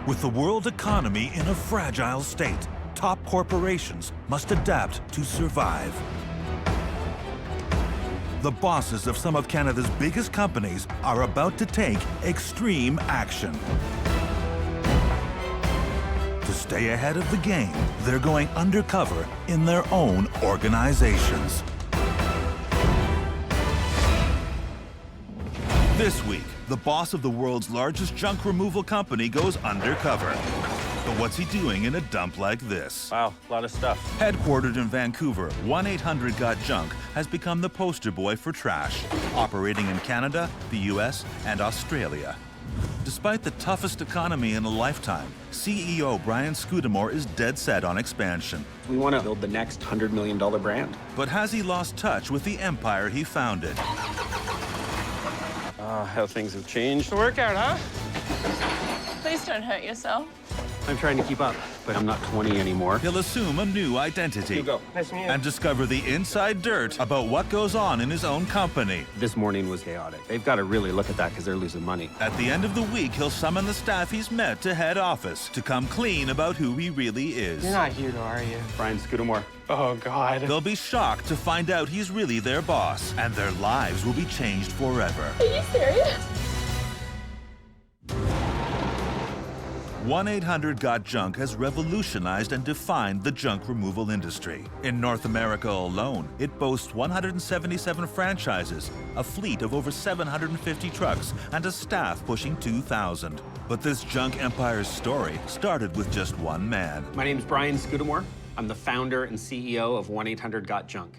With the world economy in a fragile state, top corporations must adapt to survive. The bosses of some of Canada's biggest companies are about to take extreme action. To stay ahead of the game, they're going undercover in their own organizations. This week, the boss of the world's largest junk removal company goes undercover. But what's he doing in a dump like this? Wow, a lot of stuff. Headquartered in Vancouver, 1-800-GOT-JUNK has become the poster boy for trash, operating in Canada, the US, and Australia. Despite the toughest economy in a lifetime, CEO Brian Scudamore is dead set on expansion. We want to build the next $100 million brand. But has he lost touch with the empire he founded? How things have changed. The workout, huh? Please don't hurt yourself. I'm trying to keep up, but I'm not 20 anymore. He'll assume a new identity You go. Nice to meet you. and discover the inside dirt about what goes on in his own company. This morning was chaotic. They've got to really look at that because they're losing money. At the end of the week, he'll summon the staff he's met to head office to come clean about who he really is. You're not Hugo, are you? Brian Scudamore. Oh, God. They'll be shocked to find out he's really their boss, and their lives will be changed forever. Are you serious? 1-800-GOT-JUNK has revolutionized and defined the junk removal industry. In North America alone, it boasts 177 franchises, a fleet of over 750 trucks, and a staff pushing 2,000. But this junk empire's story started with just one man. My name's Brian Scudamore. I'm the founder and CEO of 1-800-GOT-JUNK.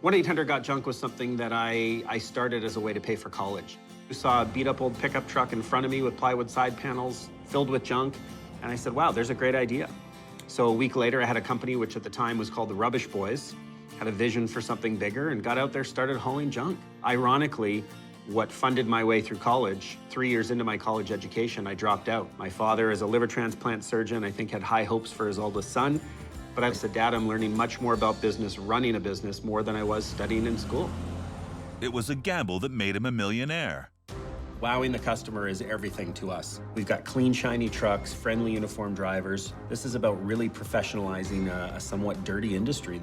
1-800-GOT-JUNK was something that I started as a way to pay for college. I saw a beat-up old pickup truck in front of me with plywood side panels filled with junk, and I said, wow, there's a great idea. So a week later, I had a company which at the time was called the Rubbish Boys, had a vision for something bigger, and got out there, started hauling junk. Ironically, what funded my way through college, 3 years into my college education, I dropped out. My father is a liver transplant surgeon, I think had high hopes for his oldest son, but I said, Dad, I'm learning much more about business, running a business, more than I was studying in school. It was a gamble that made him a millionaire. Wowing the customer is everything to us. We've got clean, shiny trucks, friendly uniformed drivers. This is about really professionalizing a somewhat dirty industry.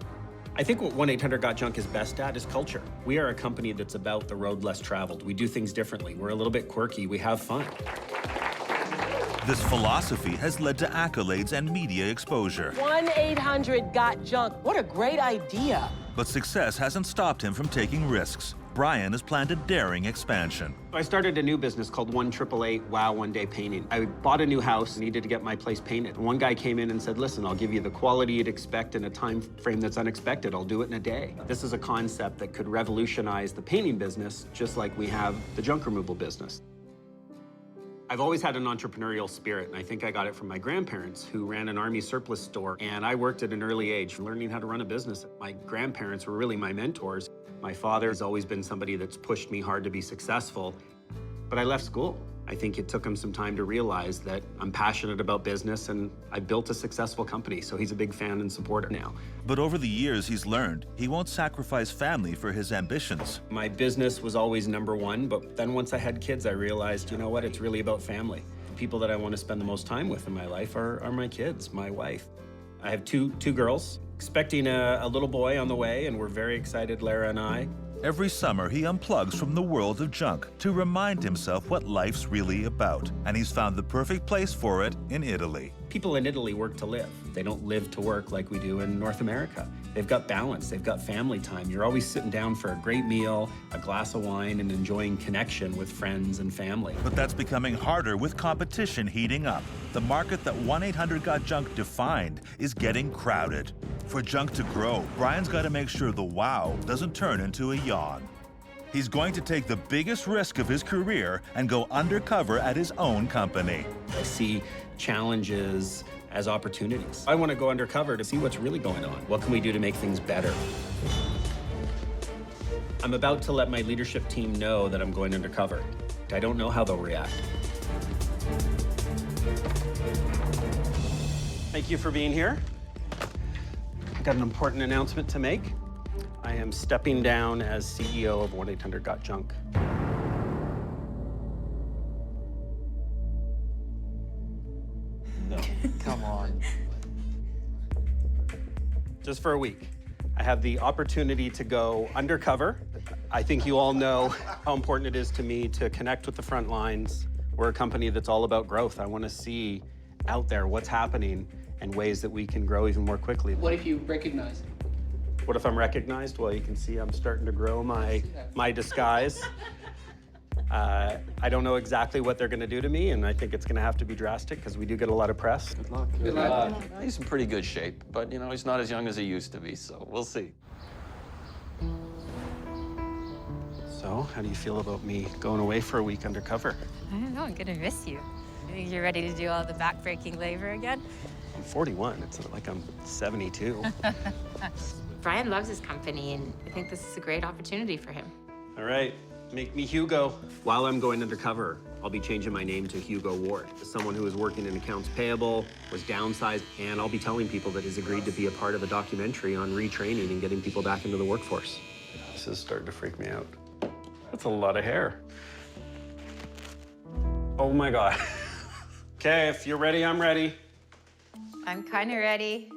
I think what 1-800-GOT-JUNK is best at is culture. We are a company that's about the road less traveled. We do things differently. We're a little bit quirky. We have fun. This philosophy has led to accolades and media exposure. 1-800-GOT-JUNK. What a great idea. But success hasn't stopped him from taking risks. Brian has planned a daring expansion. I started a new business called 1-888 Wow One Day Painting. I bought a new house, needed to get my place painted. One guy came in and said, listen, I'll give you the quality you'd expect in a time frame that's unexpected. I'll do it in a day. This is a concept that could revolutionize the painting business, just like we have the junk removal business. I've always had an entrepreneurial spirit, and I think I got it from my grandparents, who ran an army surplus store. And I worked at an early age, learning how to run a business. My grandparents were really my mentors. My father has always been somebody that's pushed me hard to be successful. But I left school. I think it took him some time to realize that I'm passionate about business, and I built a successful company, so he's a big fan and supporter now. But over the years, he's learned he won't sacrifice family for his ambitions. My business was always number one, but then once I had kids, I realized, you know what, it's really about family. The people that I want to spend the most time with in my life are my kids, my wife. I have two girls, expecting a little boy on the way, and we're very excited, Lara and I. Every summer, he unplugs from the world of junk to remind himself what life's really about. And he's found the perfect place for it in Italy. People in Italy work to live. They don't live to work like we do in North America. They've got balance, they've got family time. You're always sitting down for a great meal, a glass of wine, and enjoying connection with friends and family. But that's becoming harder with competition heating up. The market that 1-800-GOT-JUNK defined is getting crowded. For junk to grow, Brian's got to make sure the wow doesn't turn into a yawn. He's going to take the biggest risk of his career and go undercover at his own company. I see challenges as opportunities. I want to go undercover to see what's really going on. What can we do to make things better? I'm about to let my leadership team know that I'm going undercover. I don't know how they'll react. Thank you for being here. I got an important announcement to make. I am stepping down as CEO of 1-800-GOT-JUNK. Come on. Just for a week. I have the opportunity to go undercover. I think you all know how important it is to me to connect with the front lines. We're a company that's all about growth. I want to see out there what's happening and ways that we can grow even more quickly. What if you recognize it? What if I'm recognized? Well, you can see I'm starting to grow my disguise. I don't know exactly what they're going to do to me, and I think it's going to have to be drastic because we do get a lot of press. Good luck. Good luck. He's in pretty good shape, but you know, he's not as young as he used to be, so we'll see. So, how do you feel about me going away for a week undercover? I don't know, I'm gonna miss you. I think you're ready to do all the back-breaking labor again? I'm 41. It's not like I'm 72. Brian loves his company, and I think this is a great opportunity for him. All right, make me Hugo. While I'm going undercover, I'll be changing my name to Hugo Ward. As someone who was working in accounts payable, was downsized, and I'll be telling people that he's agreed to be a part of a documentary on retraining and getting people back into the workforce. This is starting to freak me out. That's a lot of hair. Oh my God. Okay, if you're ready, I'm ready. I'm kind of ready.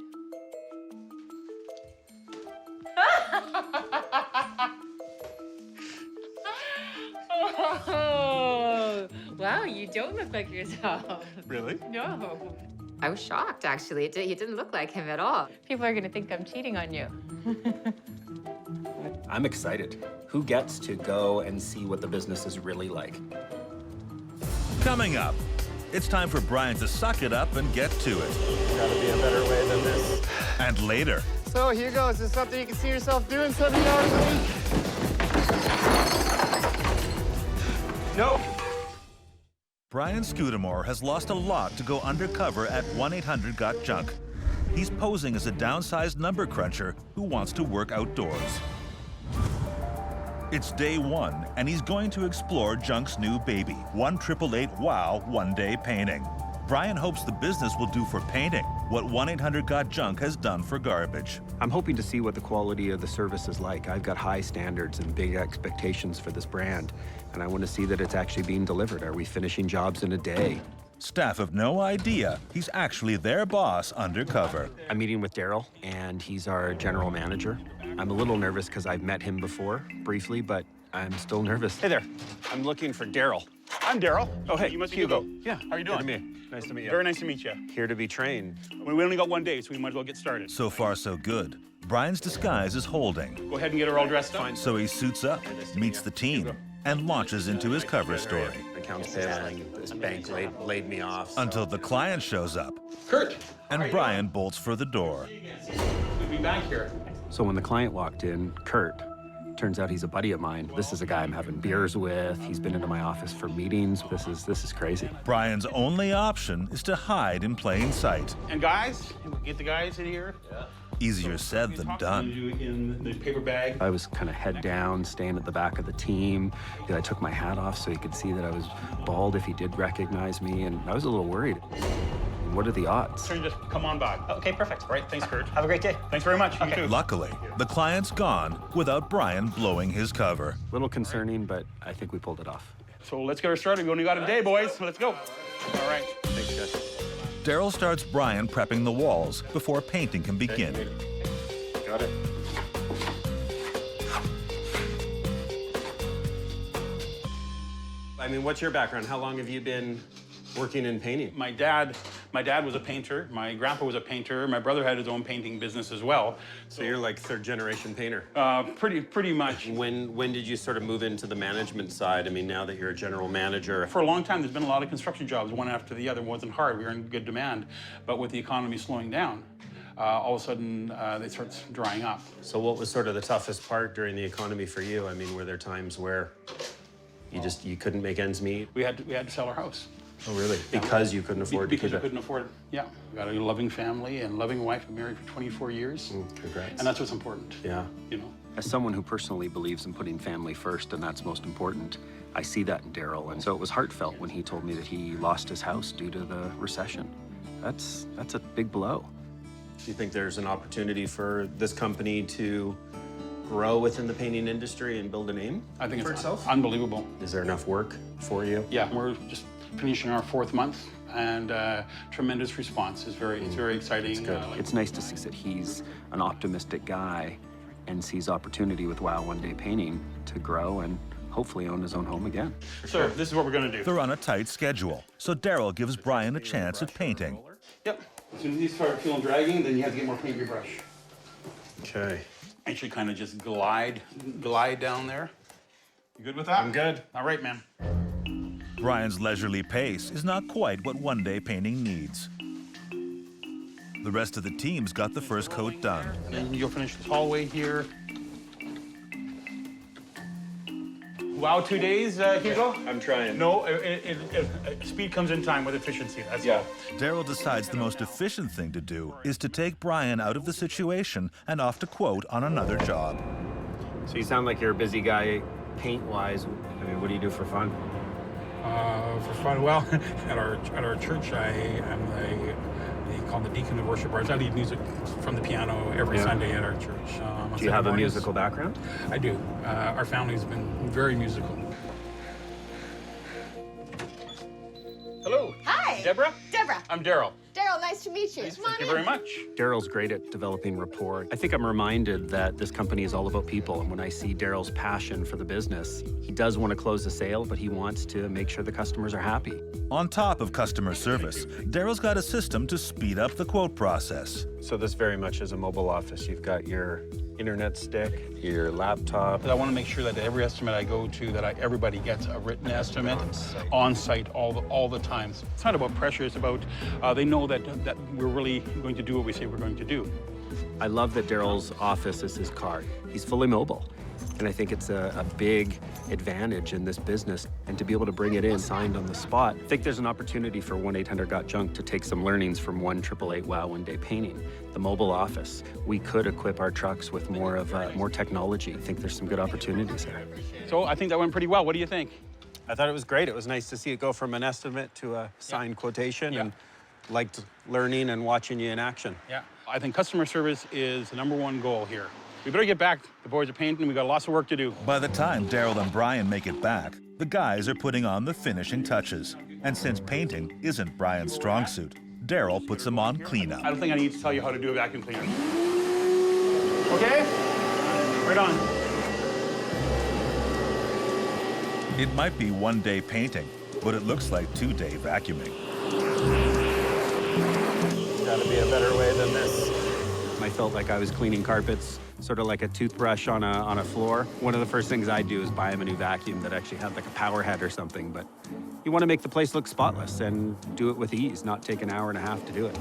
Oh, wow, you don't look like yourself. Really? No. I was shocked, actually. You didn't look like him at all. People are going to think I'm cheating on you. I'm excited. Who gets to go and see what the business is really like? Coming up, it's time for Brian to suck it up and get to it. Gotta be a better way than this. And later, So, Hugo, is this something you can see yourself doing 70 hours a week? No. Brian Scudamore has lost a lot to go undercover at 1-800-GOT-JUNK. He's posing as a downsized number cruncher who wants to work outdoors. It's day one, and he's going to explore Junk's new baby, 1-888-WOW one-day painting. Brian hopes the business will do for painting what 1-800-GOT-JUNK has done for garbage. I'm hoping to see what the quality of the service is like. I've got high standards and big expectations for this brand, and I want to see that it's actually being delivered. Are we finishing jobs in a day? Staff have no idea he's actually their boss undercover. I'm meeting with Daryl, and he's our general manager. I'm a little nervous because I've met him before, briefly, but I'm still nervous. Hey there. I'm looking for Daryl. I'm Daryl. Oh, hey, You must be Hugo. Hugo. Yeah. How are you doing? Good to meet you. Nice to meet you. Very nice to meet you. Here to be trained. We only got one day, so we might as well get started. So far, so good. Brian's disguise is holding. Go ahead and get her all dressed up. So he suits up, meets the team, and launches into his cover story. Accounts payable. This bank laid me off. So. Until the client shows up, Kurt, and Brian bolts for the door. we'll be back here. So when the client walked in, Kurt, turns out he's a buddy of mine. This is a guy I'm having beers with. He's been into my office for meetings. This is crazy. Brian's only option is to hide in plain sight. And guys, get the guys in here. Easier said than done. In the paper bag. I was kind of head down, staying at the back of the team. I took my hat off so he could see that I was bald if he did recognize me, and I was a little worried. What are the odds? Turn, just come on by. Okay, perfect. All right, thanks, Kurt. Have a great day. Thanks very much. You too. Luckily, the client's gone without Brian blowing his cover. A little concerning, but I think we pulled it off. So let's get her started. We only got a day, boys. Let's go. All right. Thanks, guys. Daryl starts Brian prepping the walls before painting can begin. Got it. I mean, what's your background? How long have you been working in painting? My dad was a painter. My grandpa was a painter. My brother had his own painting business as well. So you're like third-generation painter. Pretty much. When did you sort of move into the management side? I mean, now that you're a general manager. For a long time, there's been a lot of construction jobs, one after the other. It wasn't hard. We were in good demand. But with the economy slowing down, all of a sudden, they start drying up. So what was sort of the toughest part during the economy for you? I mean, were there times where you couldn't make ends meet? We had to sell our house. Oh, really? Because you couldn't afford to Because keep we couldn't afford it. Yeah. We got a loving family and loving wife. We're married for 24 years. Congrats. And that's what's important. Yeah. You know. As someone who personally believes in putting family first, and that's most important, I see that in Daryl. And so it was heartfelt when he told me that he lost his house due to the recession. That's a big blow. Do you think there's an opportunity for this company to grow within the painting industry and build a name I think for it's itself? unbelievable. Is there enough work for you? Yeah, we're just finishing our 4th month, and tremendous response. It's very exciting. It's good. It's nice to see that he's an optimistic guy and sees opportunity with Wow One Day Painting to grow and hopefully own his own home again. So this is what we're going to do. They're on a tight schedule, so Daryl gives Brian a chance at painting. Yep. As soon as you start feeling dragging, then you have to get more paint in your brush. Okay. Actually kind of just glide down there. You good with that? I'm good. All right, man. Brian's leisurely pace is not quite what One Day Painting needs. The rest of the team's got the first coat done. And then you'll finish this hallway here. Wow, 2 days, Hugo? I'm trying. No, speed comes in time with efficiency, that's all. Daryl decides the most efficient thing to do is to take Brian out of the situation and off to quote on another job. So you sound like you're a busy guy paint-wise. I mean, what do you do for fun? For fun, well, at our church, I am they call the deacon of worship. I lead music from the piano every Sunday at our church. Do you have a musical background? I do. Our family's been very musical. Hello. Hi. Deborah? Deborah. I'm Daryl. Daryl, nice to meet you. Thank you very much. Daryl's great at developing rapport. I think I'm reminded that this company is all about people. And when I see Daryl's passion for the business, he does want to close the sale, but he wants to make sure the customers are happy. On top of customer service, Daryl's got a system to speed up the quote process. So this very much is a mobile office. You've got your internet stick, your laptop. But I want to make sure that every estimate I go to, that everybody gets a written estimate on site all the time. It's not about pressure. It's about they know that we're really going to do what we say we're going to do. I love that Daryl's office is his car. He's fully mobile. And I think it's a big advantage in this business. And to be able to bring it in signed on the spot, I think there's an opportunity for 1-800-GOT-JUNK to take some learnings from 1-888-WOW One Day Painting. The mobile office, we could equip our trucks with more technology. I think there's some good opportunities there. So I think that went pretty well. What do you think? I thought it was great. It was nice to see it go from an estimate to a signed quotation, and liked learning and watching you in action. Yeah. I think customer service is the #1 goal here. We better get back. The boys are painting. We got lots of work to do. By the time Daryl and Brian make it back, the guys are putting on the finishing touches. And since painting isn't Brian's strong suit, Daryl puts him on cleanup. I don't think I need to tell you how to do a vacuum cleaner. Okay? Right on. It might be 1 day painting, but it looks like 2 day vacuuming. Gotta be a better way than this. I felt like I was cleaning carpets, sort of like a toothbrush on a floor. One of the first things I do is buy him a new vacuum that actually had like a power head or something, but you want to make the place look spotless and do it with ease, not take an hour and a half to do it.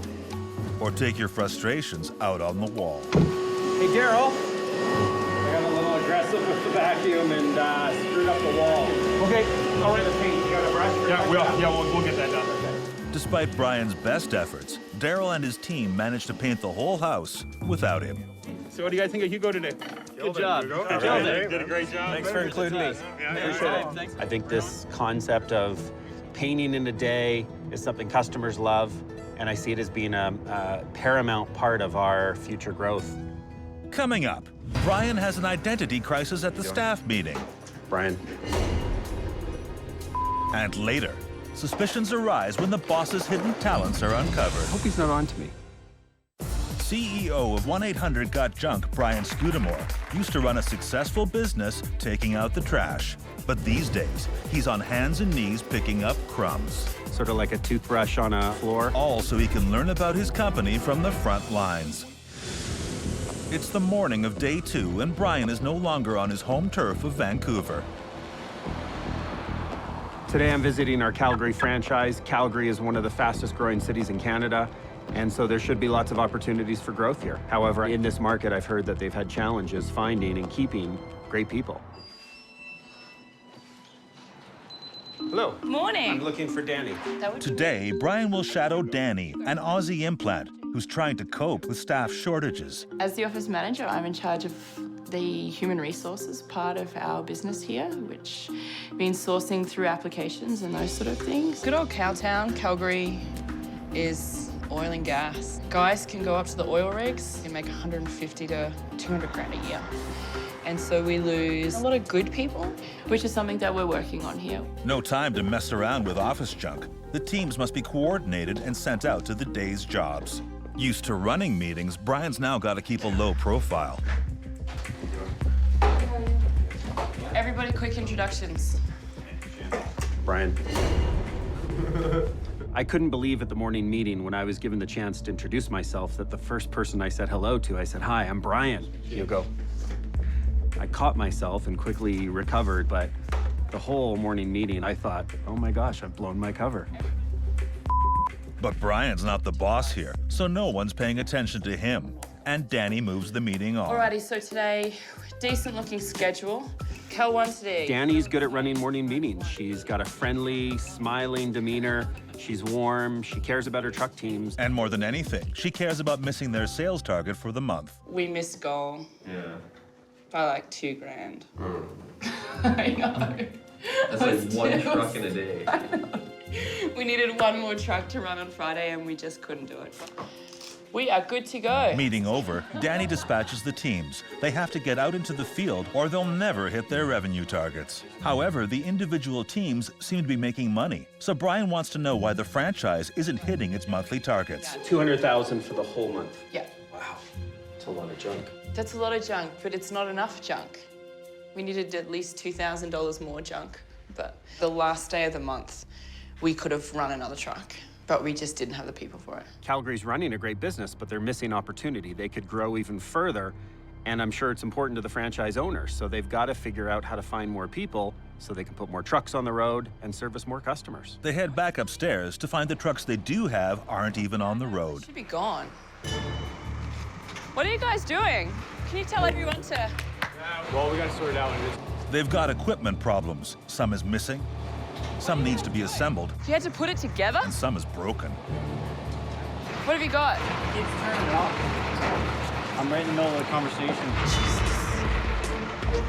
Or take your frustrations out on the wall. Hey, Daryl. I got a little aggressive with the vacuum and screwed up the wall. Okay. All right. The paint, you got a brush? Yeah, we'll get that done. Despite Brian's best efforts, Daryl and his team managed to paint the whole house without him. So what do you guys think of Hugo today? Good job. Good job. You did a great job. Thanks for including me. Appreciate it. I think this concept of painting in a day is something customers love, and I see it as being a paramount part of our future growth. Coming up, Brian has an identity crisis at the staff meeting. Brian. And later, suspicions arise when the boss's hidden talents are uncovered. Hope he's not on to me. CEO of 1-800-GOT-JUNK, Brian Scudamore, used to run a successful business taking out the trash. But these days, he's on hands and knees picking up crumbs. Sort of like a toothbrush on a floor. All so he can learn about his company from the front lines. It's the morning of day 2, and Brian is no longer on his home turf of Vancouver. Today I'm visiting our Calgary franchise. Calgary is one of the fastest growing cities in Canada, and so there should be lots of opportunities for growth here. However, in this market, I've heard that they've had challenges finding and keeping great people. Hello. Morning. I'm looking for Danny. Today, Brian will shadow Danny, an Aussie implant, who's trying to cope with staff shortages. As the office manager, I'm in charge of the human resources part of our business here, which means sourcing through applications and those sort of things. Good old Cowtown, Calgary, is oil and gas. Guys can go up to the oil rigs and make 150 to 200 grand a year. And so we lose a lot of good people, which is something that we're working on here. No time to mess around with office junk. The teams must be coordinated and sent out to the day's jobs. Used to running meetings, Brian's now got to keep a low profile. Everybody, quick introductions. Brian. I couldn't believe at the morning meeting when I was given the chance to introduce myself that the first person I said hello to, I said, "Hi, I'm Brian." You go. I caught myself and quickly recovered, but the whole morning meeting, I thought, oh my gosh, I've blown my cover. But Brian's not the boss here, so no one's paying attention to him. And Danny moves the meeting on. Alrighty, so today, decent looking schedule. Cal won today. Danny's good at running morning meetings. She's got a friendly, smiling demeanor. She's warm. She cares about her truck teams. And more than anything, she cares about missing their sales target for the month. We missed goal. Yeah. By like $2,000. I know. That's like one truck in a day. I know. We needed one more truck to run on Friday and we just couldn't do it. We are good to go. Meeting over, Danny dispatches the teams. They have to get out into the field or they'll never hit their revenue targets. However, the individual teams seem to be making money. So Brian wants to know why the franchise isn't hitting its monthly targets. $200,000 for the whole month. Yeah. Wow, that's a lot of junk. That's a lot of junk, but it's not enough junk. We needed at least $2,000 more junk. But the last day of the month, we could have run another truck, but we just didn't have the people for it. Calgary's running a great business, but they're missing opportunity. They could grow even further, and I'm sure it's important to the franchise owners. So they've got to figure out how to find more people so they can put more trucks on the road and service more customers. They head back upstairs to find the trucks they do have aren't even on the road. Should be gone. What are you guys doing? Can you tell everyone to... Well, we got to sort it out. They've got equipment problems. Some is missing, some needs to be assembled, You had to put it together? and some is broken. What have you got? It's turning it off. I'm right in the middle of the conversation.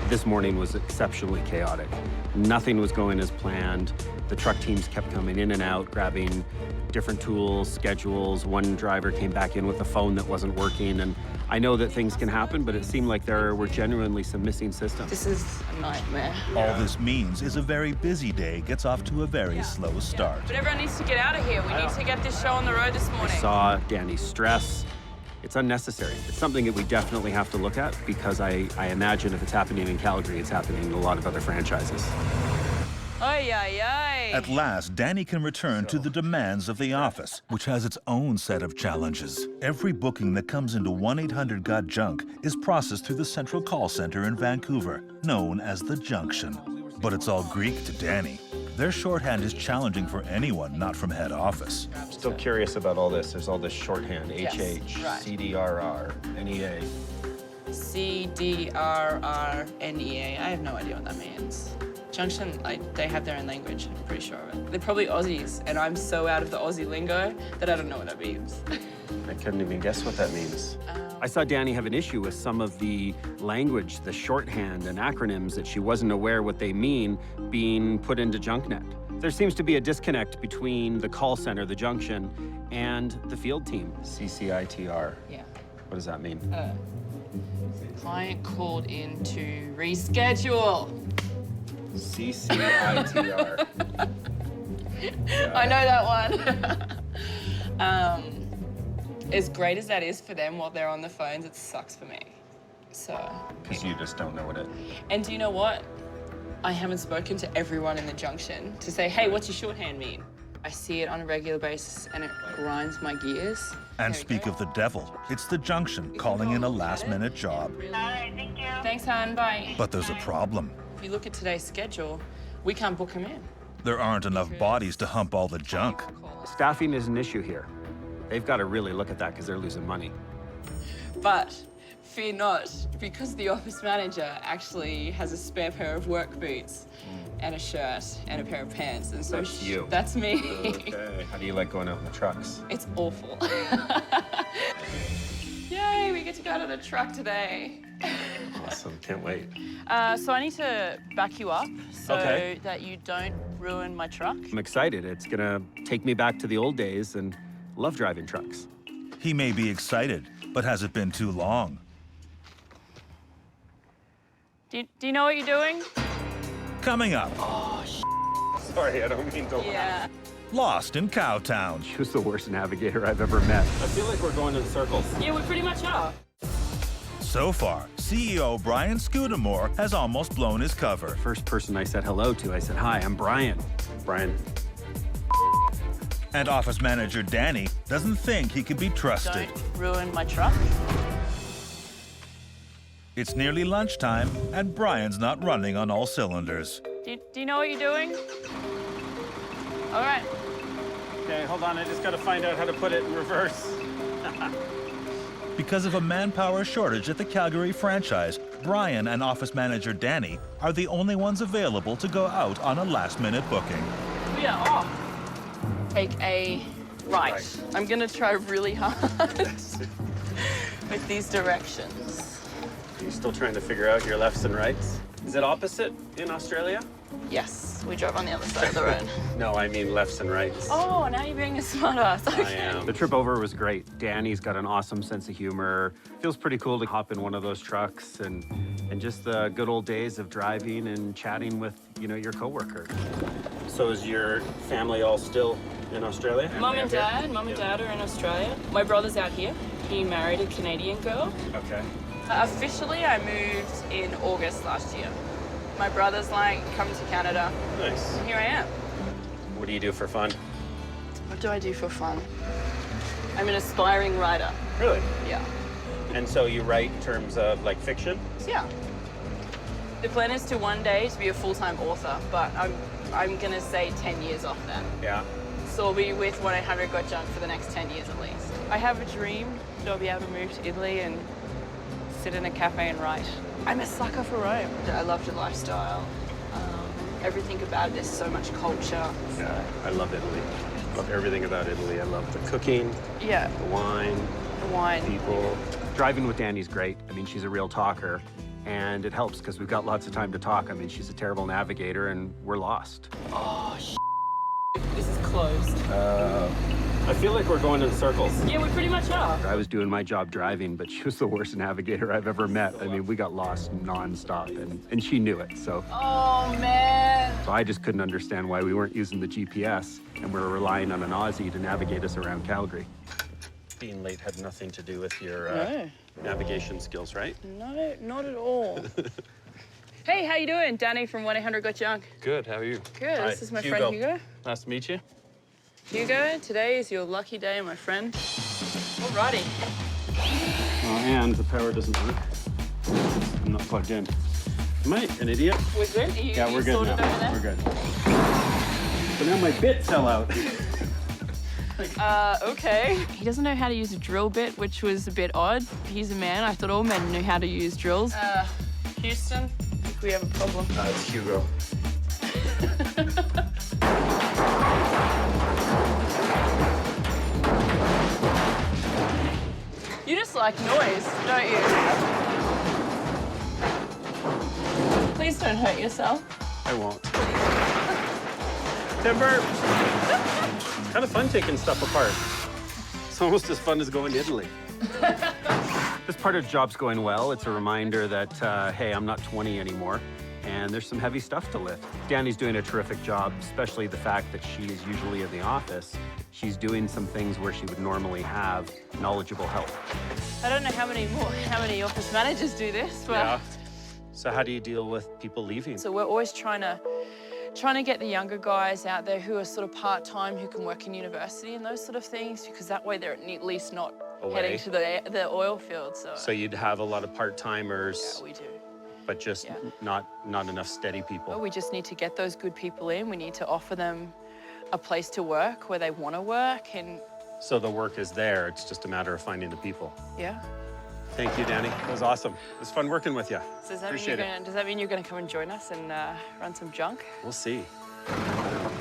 This morning was exceptionally chaotic. Nothing was going as planned. The truck teams kept coming in and out, grabbing different tools, schedules. One driver came back in with a phone that wasn't working, and I know that things can happen, but it seemed like there were genuinely some missing systems. This is a nightmare. All this means is a very busy day gets off to a very slow start. But everyone needs to get out of here. We need to get this show on the road this I morning. saw Danny's stress. It's unnecessary. It's something that we definitely have to look at because I imagine if it's happening in Calgary, it's happening in a lot of other franchises. Ay, ay, ay. At last, Danny can return to the demands of the office, which has its own set of challenges. Every booking that comes into 1-800-GOT-JUNK is processed through the central call center in Vancouver, known as the Junction. But it's all Greek to Danny. Their shorthand is challenging for anyone not from head office. Still curious about all this. There's all this shorthand, Yes, HH, right. CDRR, NEA. CDRRNEA. I have no idea what that means. Junction, they have their own language, I'm pretty sure of it. They're probably Aussies, and I'm so out of the Aussie lingo that I don't know what that means. I couldn't even guess what that means. I saw Danny have an issue with some of the language, the shorthand and acronyms that she wasn't aware what they mean being put into JunkNet. There seems to be a disconnect between the call center, the Junction, and the field team. CCITR. Yeah. What does that mean? Client called in to reschedule. CCITR. I know that one. As great as that is for them while they're on the phones, it sucks for me. So. Because you just don't know what it... And do you know what? I haven't spoken to everyone in the Junction to say, hey, what's your shorthand mean? I see it on a regular basis and it grinds my gears. And speak of the devil, it's the Junction calling in a last-minute job. Thanks, hon. Bye. But there's a problem. If you look at today's schedule, we can't book him in. There aren't enough bodies to hump all the junk. Staffing is an issue here. They've got to really look at that because they're losing money. But fear not, because the office manager actually has a spare pair of work boots and a shirt and a pair of pants. And so That's you. That's me. Okay. How do you like going out in the trucks? It's awful. Yay, we get to go out in a truck today. Awesome, can't wait. So I need to back you up so Okay. that you don't ruin my truck. I'm excited. It's gonna take me back to the old days and love driving trucks. He may be excited, but has it been too long? Do you know what you're doing? Coming up, Sorry, I don't mean to. Yeah. lost in Cowtown. She was the worst navigator I've ever met. I feel like we're going in circles. Yeah, we pretty much are. So far, CEO Brian Scudamore has almost blown his cover. First person I said hello to, I said, hi, I'm Brian. Brian. And office manager Danny doesn't think he can be trusted. Don't ruin my truck. It's nearly lunchtime, and Brian's not running on all cylinders. Do you know what you're doing? All right. Okay, hold on, I just gotta find out how to put it in reverse. Because of a manpower shortage at the Calgary franchise, Brian and office manager Danny are the only ones available to go out on a last-minute booking. We are off. Take a right. I'm gonna try really hard with these directions. Are you still trying to figure out your lefts and rights? Is it opposite in Australia? Yes, we drove on the other side of the road. No, I mean lefts and rights. Oh, now you're being a smart ass. Okay. I am. The trip over was great. Danny's got an awesome sense of humor. Feels pretty cool to hop in one of those trucks and just the good old days of driving and chatting with, you know, your coworker. So is your family all still in Australia? Mum and dad are in Australia. My brother's out here. He married a Canadian girl. Okay. Officially, I moved in August last year. My brother's like, come to Canada. Nice. Here I am. What do you do for fun? What do I do for fun? I'm an aspiring writer. Really? Yeah. And so you write in terms of like fiction? Yeah. The plan is to one day to be a full-time author, but I'm gonna say 10 years off that. Yeah. So I'll be with 1-800 Got Junk for the next 10 years at least. I have a dream that I'll be able to move to Italy and sit in a cafe and write. I'm a sucker for Rome. I love the lifestyle. Everything about it is so much culture. Yeah, I love Italy. I love everything about Italy. I love the cooking, Yeah, the wine, the wine. people. Driving with Danny's great. I mean, she's a real talker, and it helps because we've got lots of time to talk. I mean, she's a terrible navigator, and we're lost. Oh, this is closed. I feel like we're going in circles. Yeah, we pretty much are. I was doing my job driving, but she was the worst navigator I've ever met. I mean, we got lost nonstop, and she knew it, so. Oh, man. So I just couldn't understand why we weren't using the GPS, and we were relying on an Aussie to navigate us around Calgary. Being late had nothing to do with your No. navigation skills, right? No, not at all. Hey, how you doing? Danny from 1-800 Got Junk. Good, how are you? Good, Hi, this is my Hugo. friend Hugo. Nice to meet you. Hugo, today is your lucky day, my friend. Alrighty. Oh, and the power doesn't work. I'm not plugged in. Am I an idiot? We're good? Are you, Yeah, we're you good sorted now. over there? We're good. But now my bit fell out. Okay. He doesn't know how to use a drill bit, which was a bit odd. He's a man. I thought all men knew how to use drills. Houston, I think we have a problem. It's Hugo. You just like noise, don't you? Please don't hurt yourself. I won't. Timber! Kind of fun taking stuff apart. It's almost as fun as going to Italy. This part of the job's going well. It's a reminder that, hey, I'm not 20 anymore, and there's some heavy stuff to lift. Danny's doing a terrific job, especially the fact that she is usually in the office. She's doing some things where she would normally have knowledgeable help. I don't know how many office managers do this, but Yeah. So how do you deal with people leaving? so we're always trying to get the younger guys out there who are sort of part-time, who can work in university and those sort of things, because that way they're at least not heading to the oil field. So you'd have a lot of part-timers, Yeah, we do. but just Yeah. not enough steady people. Well, we just need to get those good people in. We need to offer them a place to work where they want to work, and So the work is there, it's just a matter of finding the people. yeah. Thank you, Danny. It was awesome. It was fun working with you. So does that Appreciate it. does that mean you're going to come and join us and run some junk? We'll see.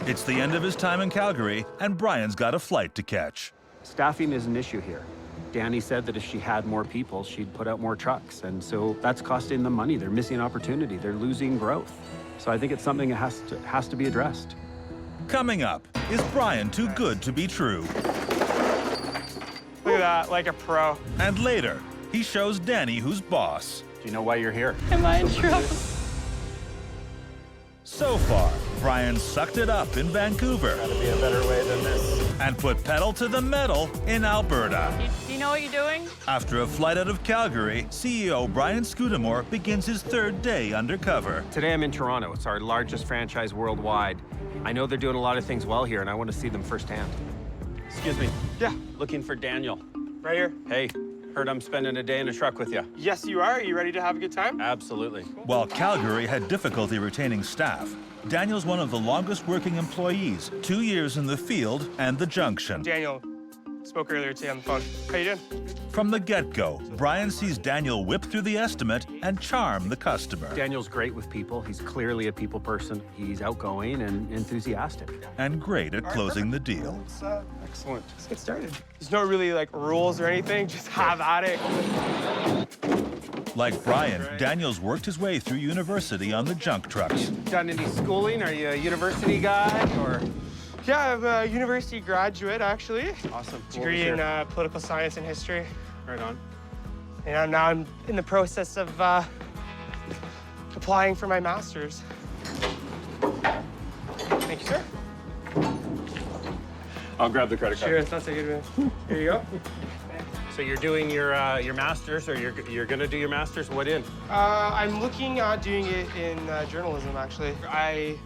It's the end of his time in Calgary, and Brian's got a flight to catch. Staffing is an issue here. Danny said that if she had more people, she'd put out more trucks. And so that's costing them money. They're missing opportunity. They're losing growth. So I think it's something that has to be addressed. Coming up, is Brian too good to be true? Look at that, like a pro. And later, he shows Danny who's boss. Do you know why you're here? Am I in trouble? So far, Brian sucked it up in Vancouver Gotta be a better way than this. and put pedal to the metal in Alberta. Do you know what you're doing? After a flight out of Calgary, CEO Brian Scudamore begins his third day undercover. Today I'm in Toronto. It's our largest franchise worldwide. I know they're doing a lot of things well here, and I want to see them firsthand. Excuse me. Yeah, Looking for Daniel. right here. Hey, heard I'm spending a day in a truck with you. Yes, you are. You ready to have a good time? Absolutely. While Calgary had difficulty retaining staff, Daniel's one of the longest working employees, 2 years in the field and the junction. Daniel spoke earlier today on the phone. How you doing? From the get-go, Brian sees Daniel whip through the estimate and charm the customer. Daniel's great with people. He's clearly a people person. He's outgoing and enthusiastic. And great at closing the deal. Excellent. Let's get started. There's no really like rules or anything. Just have at it. Like Brian, Daniel's worked his way through university on the junk trucks. Done any schooling? Are you a university guy or? Yeah, I'm a university graduate actually. Awesome. Degree in political science and history. Right on. And now I'm in the process of applying for my master's. Thank you, sir. I'll grab the credit card. Cheers. That's a good one. Here you go. So you're doing your master's, or you're gonna do your master's? What in? I'm looking at doing it in journalism, actually. I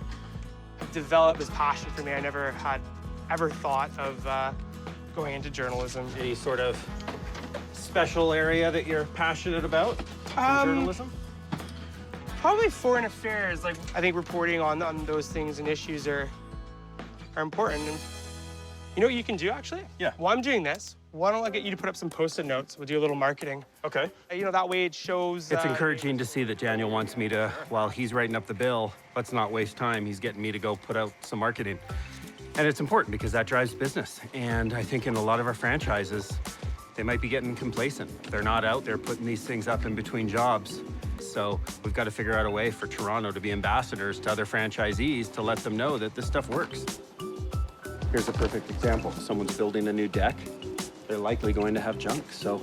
have developed this passion for me. I never had ever thought of going into journalism. Any sort of special area that you're passionate about in journalism? Probably foreign affairs. Like, I think reporting on those things and issues are important. And you know what you can do, actually? Yeah. While I'm doing this, why don't I get you to put up some Post-it notes? We'll do a little marketing. Okay. You know, that way it shows... It's encouraging to see that Daniel wants me to, while he's writing up the bill, let's not waste time. He's getting me to go put out some marketing. And it's important because that drives business. And I think in a lot of our franchises, they might be getting complacent. They're not out there putting these things up in between jobs. So we've got to figure out a way for Toronto to be ambassadors to other franchisees to let them know that this stuff works. Here's a perfect example. Someone's building a new deck. They're likely going to have junk, so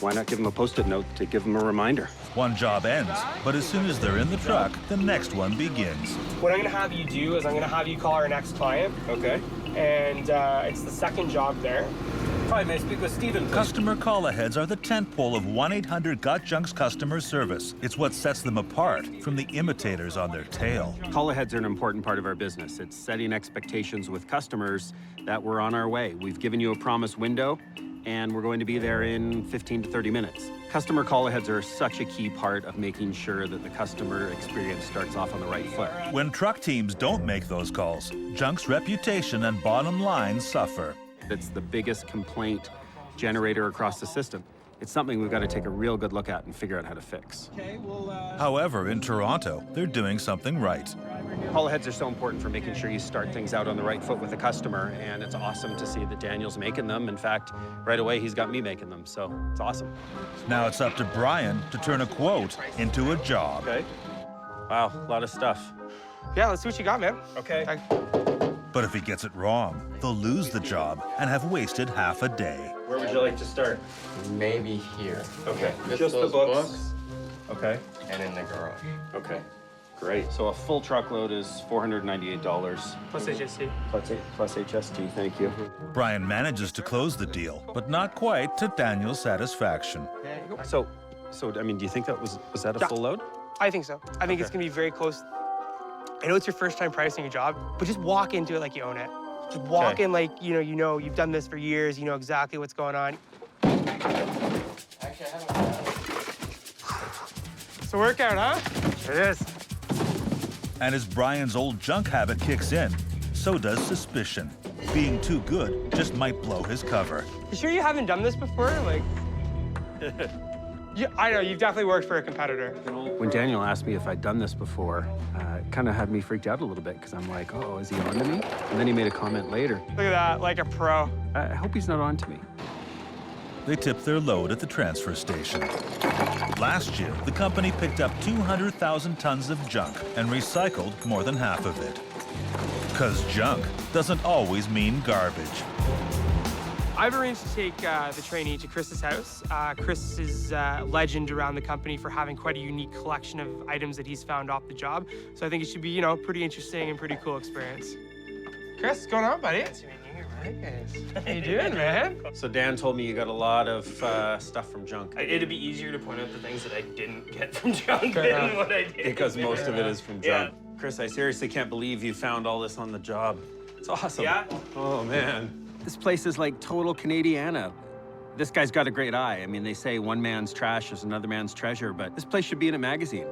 why not give them a Post-it note to give them a reminder? One job ends, but as soon as they're in the truck, the next one begins. What I'm gonna have you do is I'm gonna have you call our next client. Okay. And it's the second job there. Hi, may I speak with Stephen, please? Customer call-aheads are the tentpole of 1-800-GOT-JUNK's customer service. It's what sets them apart from the imitators on their tail. Call-aheads are an important part of our business. It's setting expectations with customers that we're on our way. We've given you a promise window, and we're going to be there in 15 to 30 minutes. Customer call-aheads are such a key part of making sure that the customer experience starts off on the right foot. When truck teams don't make those calls, Junk's reputation and bottom line suffer. It's the biggest complaint generator across the system. It's something we've got to take a real good look at and figure out how to fix. However, in Toronto, they're doing something right. Call-aheads are so important for making sure you start things out on the right foot with the customer, and it's awesome to see that Daniel's making them. In fact, right away, he's got me making them, so it's awesome. Now it's up to Brian to turn a quote into a job. Okay. Wow, a lot of stuff. Yeah, let's see what you got, man. Okay. But if he gets it wrong, they'll lose the job and have wasted half a day. Where would you like to start? Maybe here. Okay. Just Just the those books. Okay. and in the garage. Okay. Great. So a full truckload is $498. Plus HST. Plus HST, thank you. Brian manages to close the deal, but not quite to Daniel's satisfaction. So I mean, do you think that was that a Yeah. full load? I think so. I think it's gonna be very close. I know it's your first time pricing a job, but just walk into it like you own it. Just walk in like, you know, you've done this for years, you know exactly what's going on. It's a workout, huh? It is. And as Brian's old junk habit kicks in, so does suspicion. Being too good just might blow his cover. You sure you haven't done this before? Like, yeah, I know, you've definitely worked for a competitor. When Daniel asked me if I'd done this before, it kind of had me freaked out a little bit because I'm like, oh, is he on to me? And then he made a comment later. Look at that, like a pro. I hope he's not on to me. They tip their load at the transfer station. Last year, the company picked up 200,000 tons of junk and recycled more than half of it. 'Cause junk doesn't always mean garbage. I've arranged to take the trainee to Chris's house. Chris is a legend around the company for having quite a unique collection of items that he's found off the job. So I think it should be, you know, pretty interesting and pretty cool experience. Chris, what's going on, buddy? Nice to meet you, Mike. How you doing, man? So Dan told me you got a lot of stuff from junk. It'd be easier to point out the things that I didn't get from junk than what I did. Because most of it is from junk. Chris, I seriously can't believe you found all this on the job. It's awesome. Yeah? Oh, man. This place is like total Canadiana. This guy's got a great eye. I mean, they say one man's trash is another man's treasure, but this place should be in a magazine.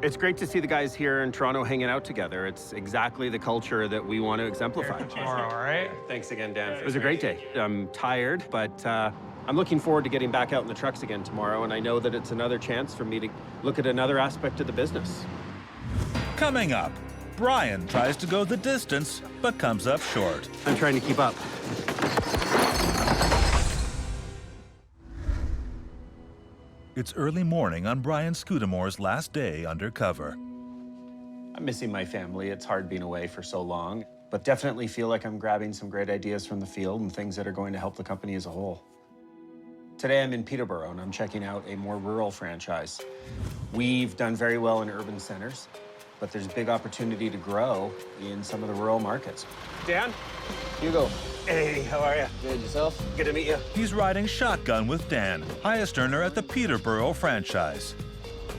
It's great to see the guys here in Toronto hanging out together. It's exactly the culture that we want to exemplify. Tomorrow, all right? Thanks again, Dan. It was a great day. I'm tired, but I'm looking forward to getting back out in the trucks again tomorrow, and I know that it's another chance for me to look at another aspect of the business. Coming up, Brian tries to go the distance, but comes up short. I'm trying to keep up. It's early morning on Brian Scudamore's last day undercover. I'm missing my family. It's hard being away for so long, but definitely feel like I'm grabbing some great ideas from the field and things that are going to help the company as a whole. Today I'm in Peterborough and I'm checking out a more rural franchise. We've done very well in urban centers, but there's a big opportunity to grow in some of the rural markets. Dan? Hugo. Hey, how are you? Good, yourself? Good to meet you. He's riding shotgun with Dan, highest earner at the Peterborough franchise.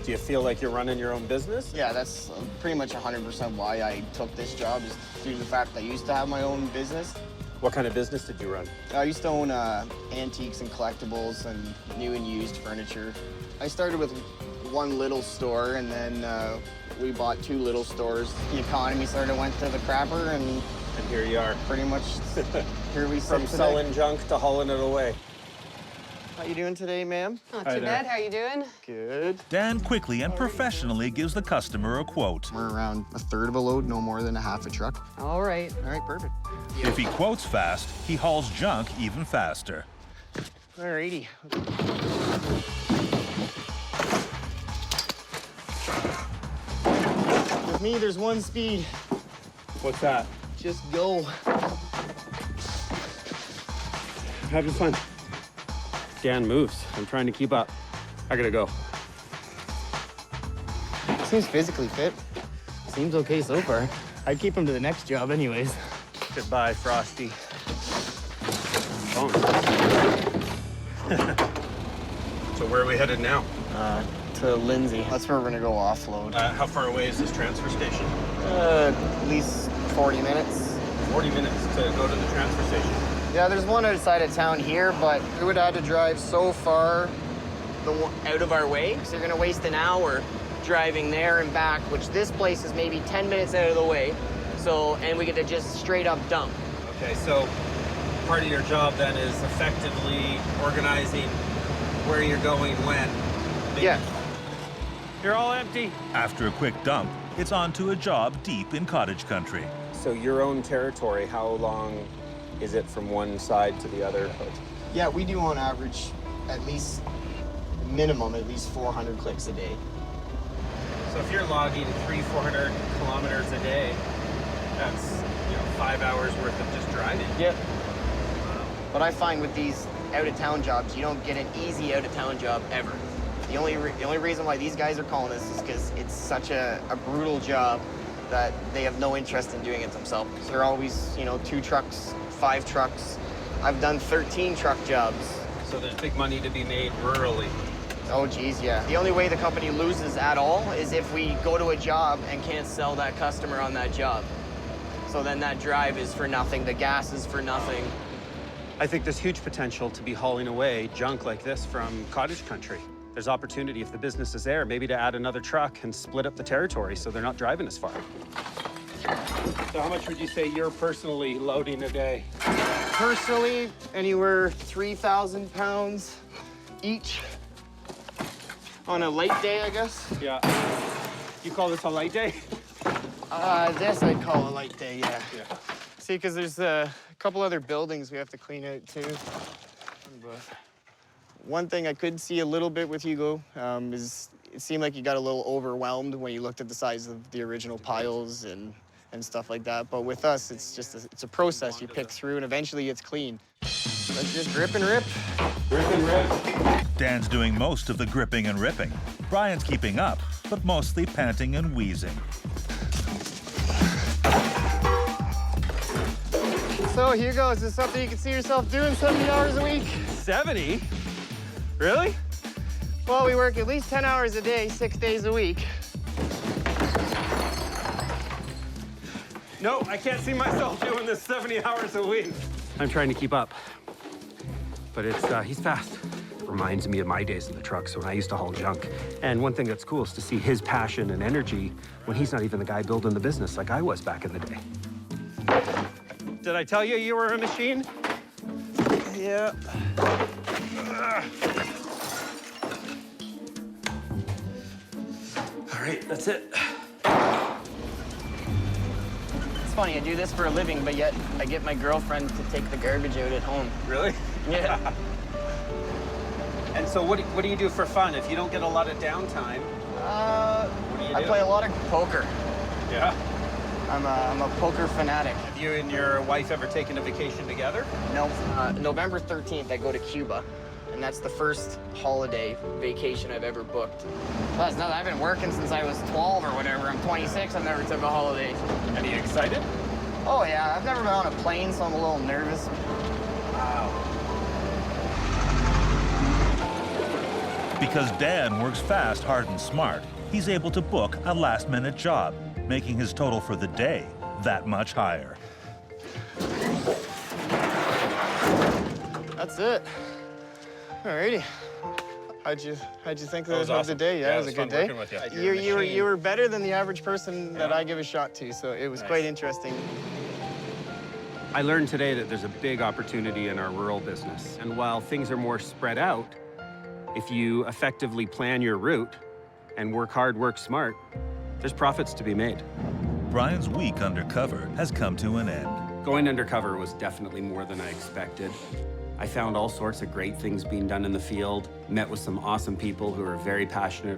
Do you feel like you're running your own business? Yeah, that's pretty much 100% why I took this job, is due to the fact that I used to have my own business. What kind of business did you run? I used to own antiques and collectibles and new and used furniture. I started with one little store, and then we bought 2 little stores. The economy sort of went to the crapper, and here you are. Pretty much here we sit From today. selling junk to hauling it away. How you doing today, ma'am? Not too bad. How you doing? Good. Dan quickly and professionally gives the customer a quote. We're around a third of a load, no more than a half a truck. All right. All right, perfect. If he quotes fast, he hauls junk even faster. Alrighty. With me, there's one speed. What's that? Just go. Having fun. Dan moves. I'm trying to keep up. I gotta go. Seems physically fit. Seems okay so far. I'd keep him to the next job anyways. Goodbye, Frosty. So where are we headed now? To Lindsay. That's where we're gonna go offload. How far away is this transfer station? At least 40 minutes. 40 minutes to go to the transfer station. Yeah, there's one outside of town here, but we would have to drive so far out of our way. So you're gonna waste an hour driving there and back, which this place is maybe 10 minutes out of the way. So, and we get to just straight up dump. Okay, so part of your job then is effectively organizing where you're going when. Maybe. Yeah. You're all empty. After a quick dump, it's on to a job deep in cottage country. So your own territory, how long is it from one side to the other? Yeah, we do on average at least minimum at least 400 clicks a day. So if you're logging 300-400 kilometers a day, that's 5 hours worth of just driving. Yep. But I find with these out-of-town jobs, you don't get an easy out-of-town job ever. The only reason why these guys are calling us is because it's such a brutal job that they have no interest in doing it themselves. So they're always, 2 trucks, 5 trucks. I've done 13 truck jobs. So there's big money to be made rurally. Oh, geez, yeah. The only way the company loses at all is if we go to a job and can't sell that customer on that job. So then that drive is for nothing, the gas is for nothing. I think there's huge potential to be hauling away junk like this from cottage country. There's opportunity, if the business is there, maybe to add another truck and split up the territory so they're not driving as far. So how much would you say you're personally loading a day? Personally, anywhere 3,000 pounds each. On a light day, I guess. Yeah. You call this a light day? This I'd call a light day, yeah. See, because there's a couple other buildings we have to clean out, too. But one thing I could see a little bit with Hugo is it seemed like you got a little overwhelmed when you looked at the size of the original piles and stuff like that. But with us, it's just it's a process you pick through, and eventually it's clean. Let's just grip and rip. Rip and rip. Dan's doing most of the gripping and ripping. Brian's keeping up, but mostly panting and wheezing. So, Hugo, is this something you can see yourself doing 70 hours a week? 70? Really? Well, we work at least 10 hours a day, 6 days a week. No, I can't see myself doing this 70 hours a week. I'm trying to keep up, but he's fast. Reminds me of my days in the trucks when I used to haul junk. And one thing that's cool is to see his passion and energy when he's not even the guy building the business like I was back in the day. Did I tell you you were a machine? Yeah. All right, that's it. It's funny, I do this for a living, but yet I get my girlfriend to take the garbage out at home. Really? Yeah. And so what do you do for fun if you don't get a lot of downtime? What do you do? I play a lot of poker. Yeah. I'm a poker fanatic. Have you and your wife ever taken a vacation together? No. November 13th, I go to Cuba, and that's the first holiday vacation I've ever booked. Plus, now that I've been working since I was 12 or whatever. I'm 26. I've never took a holiday. And are you excited? Oh yeah, I've never been on a plane, so I'm a little nervous. Wow. Because Dan works fast, hard, and smart, he's able to book a last-minute job, making his total for the day that much higher. That's it. Alrighty. How'd you think That was of the awesome. day? Yeah, it was a fun good day. working with you. You were better than the average person that I give a shot to, so it was quite interesting. I learned today that there's a big opportunity in our rural business. And while things are more spread out, if you effectively plan your route and work hard, work smart, there's profits to be made. Brian's week undercover has come to an end. Going undercover was definitely more than I expected. I found all sorts of great things being done in the field, met with some awesome people who are very passionate,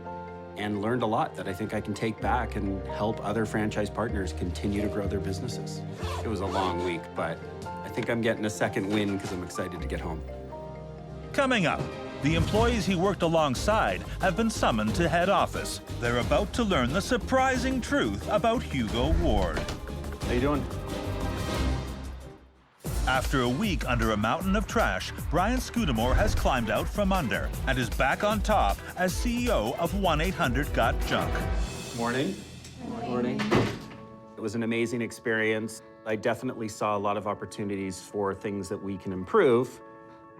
and learned a lot that I think I can take back and help other franchise partners continue to grow their businesses. It was a long week, but I think I'm getting a second win because I'm excited to get home. Coming up, the employees he worked alongside have been summoned to head office. They're about to learn the surprising truth about Hugo Ward. How you doing? After a week under a mountain of trash, Brian Scudamore has climbed out from under and is back on top as CEO of 1-800-GOT-JUNK. Morning. Morning. It was an amazing experience. I definitely saw a lot of opportunities for things that we can improve,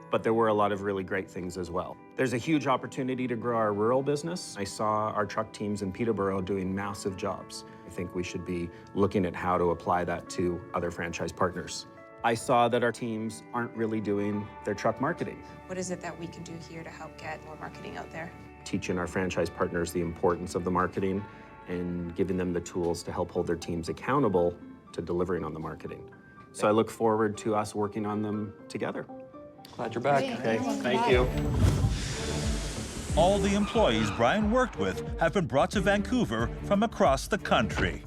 but there were a lot of really great things as well. There's a huge opportunity to grow our rural business. I saw our truck teams in Peterborough doing massive jobs. I think we should be looking at how to apply that to other franchise partners. I saw that our teams aren't really doing their truck marketing. What is it that we can do here to help get more marketing out there? Teaching our franchise partners the importance of the marketing and giving them the tools to help hold their teams accountable to delivering on the marketing. So I look forward to us working on them together. Glad you're back. Okay, thank you. All the employees Brian worked with have been brought to Vancouver from across the country.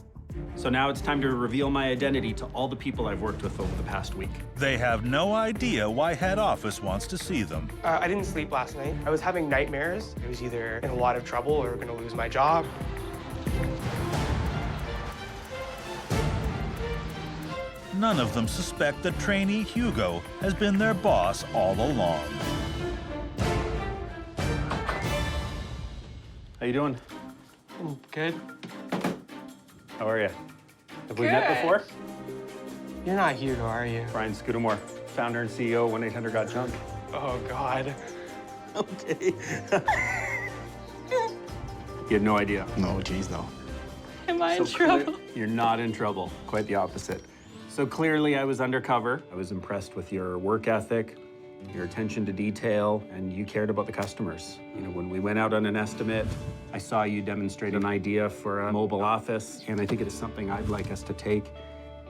So now it's time to reveal my identity to all the people I've worked with over the past week. They have no idea why head office wants to see them. I didn't sleep last night. I was having nightmares. I was either in a lot of trouble or going to lose my job. None of them suspect that trainee Hugo has been their boss all along. How you doing? Good. How are you? Have we met before? You're not Hugo, are you? Brian Scudamore, founder and CEO of 1-800-GOT-JUNK. Oh, God. Okay. You had no idea? No, geez, no. Am I in trouble? You're not in trouble. Quite the opposite. So clearly I was undercover. I was impressed with your work ethic, your attention to detail, and you cared about the customers. You know, when we went out on an estimate, I saw you demonstrate an idea for a mobile office, and I think it is something I'd like us to take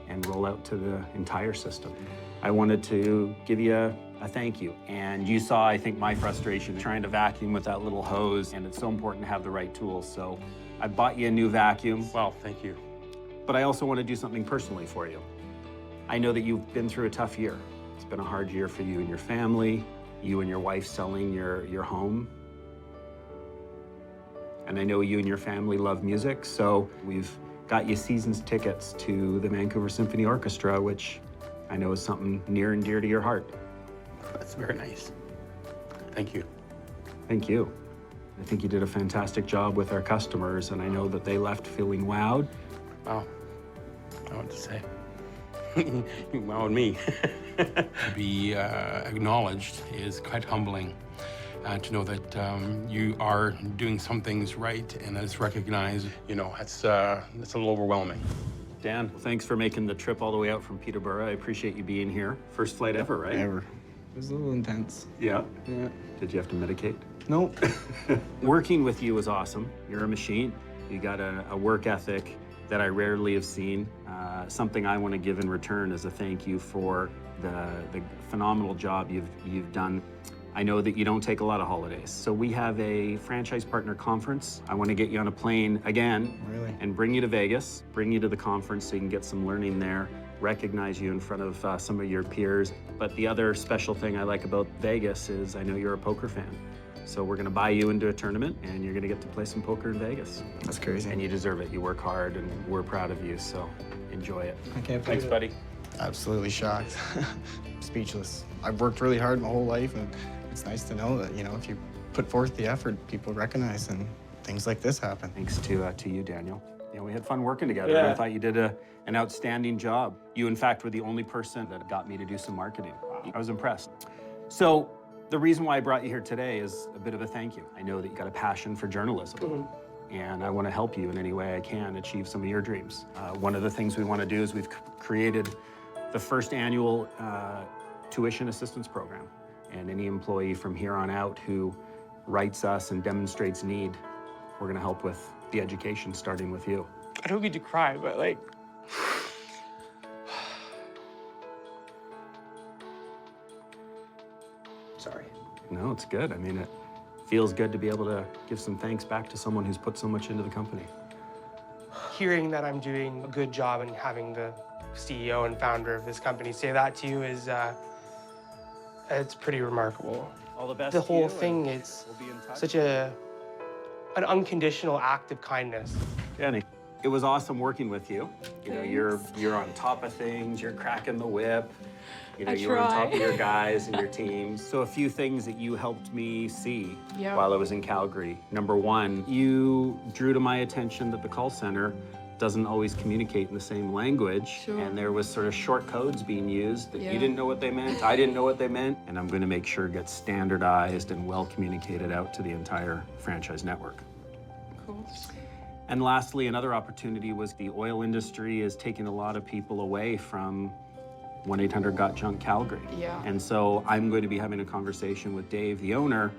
and roll out to the entire system. I wanted to give you a thank you. And you saw, I think, my frustration trying to vacuum with that little hose, and it's so important to have the right tools. So I bought you a new vacuum. Well, thank you. But I also want to do something personally for you. I know that you've been through a tough year, It's been a hard year for you and your family, you and your wife selling your home. And I know you and your family love music, so we've got you season's tickets to the Vancouver Symphony Orchestra, which I know is something near and dear to your heart. That's very nice. Thank you. Thank you. I think you did a fantastic job with our customers, and I know that they left feeling wowed. Wow. I want to say. You wowed me. To be acknowledged is quite humbling. To know that you are doing some things right and that it's recognized, you know, it's a little overwhelming. Dan, thanks for making the trip all the way out from Peterborough. I appreciate you being here. First flight ever, right? Ever. It was a little intense. Yeah? Yeah. Did you have to medicate? Nope. Working with you was awesome. You're a machine. You got a work ethic that I rarely have seen. Something I want to give in return as a thank you for the phenomenal job you've done. I know that you don't take a lot of holidays. So we have a franchise partner conference. I want to get you on a plane again. Really? And bring you to Vegas, bring you to the conference so you can get some learning there, recognize you in front of some of your peers. But the other special thing I like about Vegas is I know you're a poker fan. So we're gonna buy you into a tournament and you're gonna get to play some poker in Vegas. That's crazy. And you deserve it. You work hard and we're proud of you, so enjoy it. I can't believe Thanks, it. buddy. Absolutely shocked. Speechless. I've worked really hard my whole life, and it's nice to know that, you know, if you put forth the effort, people recognize, and things like this happen. Thanks to you, Daniel. You know, we had fun working together. Yeah. I thought you did an outstanding job. You, in fact, were the only person that got me to do some marketing. I was impressed. So the reason why I brought you here today is a bit of a thank you. I know that you got a passion for journalism. And I want to help you in any way I can achieve some of your dreams. One of the things we want to do is we've created the first annual tuition assistance program. And any employee from here on out who writes us and demonstrates need, we're going to help with the education, starting with you. I don't mean to cry, but like, Sorry. No, it's good. I mean, it feels good to be able to give some thanks back to someone who's put so much into the company. hearing that I'm doing a good job and having the CEO and founder of this company say that to you is, it's pretty remarkable. All the best. The to whole you, thing, and it's we'll be in touch. such an unconditional act of kindness. Danny, it was awesome working with you. You know, you're on top of things. You're cracking the whip. You know, you're on top of your guys and your teams. So a few things that you helped me see while I was in Calgary. Number one, you drew to my attention that the call center doesn't always communicate in the same language. And there was sort of short codes being used that you didn't know what they meant, I didn't know what they meant. And I'm gonna make sure it gets standardized and well communicated out to the entire franchise network. Cool. And lastly, another opportunity was the oil industry is taking a lot of people away from 1-800-GOT-JUNK Calgary. And so I'm going to be having a conversation with Dave, the owner,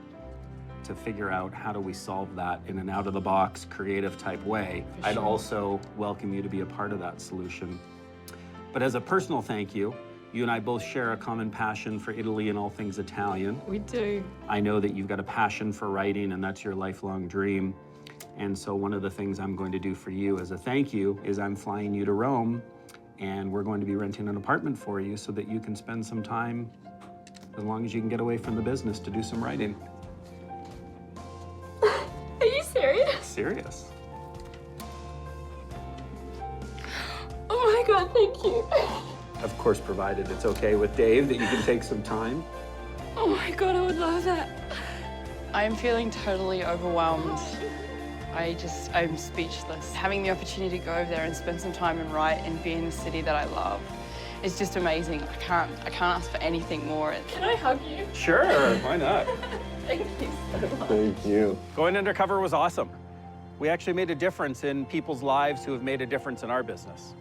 to figure out how do we solve that in an out-of-the-box, creative type way. I'd also welcome you to be a part of that solution. But as a personal thank you, you and I both share a common passion for Italy and all things Italian. We do. I know that you've got a passion for writing and that's your lifelong dream. And so one of the things I'm going to do for you as a thank you is I'm flying you to Rome, and we're going to be renting an apartment for you so that you can spend some time, as long as you can get away from the business, to do some writing. Are you serious? Serious. Oh my God, thank you. Of course, provided it's okay with Dave that you can take some time. Oh my God, I would love that. I'm feeling totally overwhelmed. I'm speechless. Having the opportunity to go over there and spend some time and write and be in the city that I love, it's just amazing. I can't ask for anything more. Can I hug you? Sure, why not? Thank you so much. Thank you. Going undercover was awesome. We actually made a difference in people's lives who have made a difference in our business.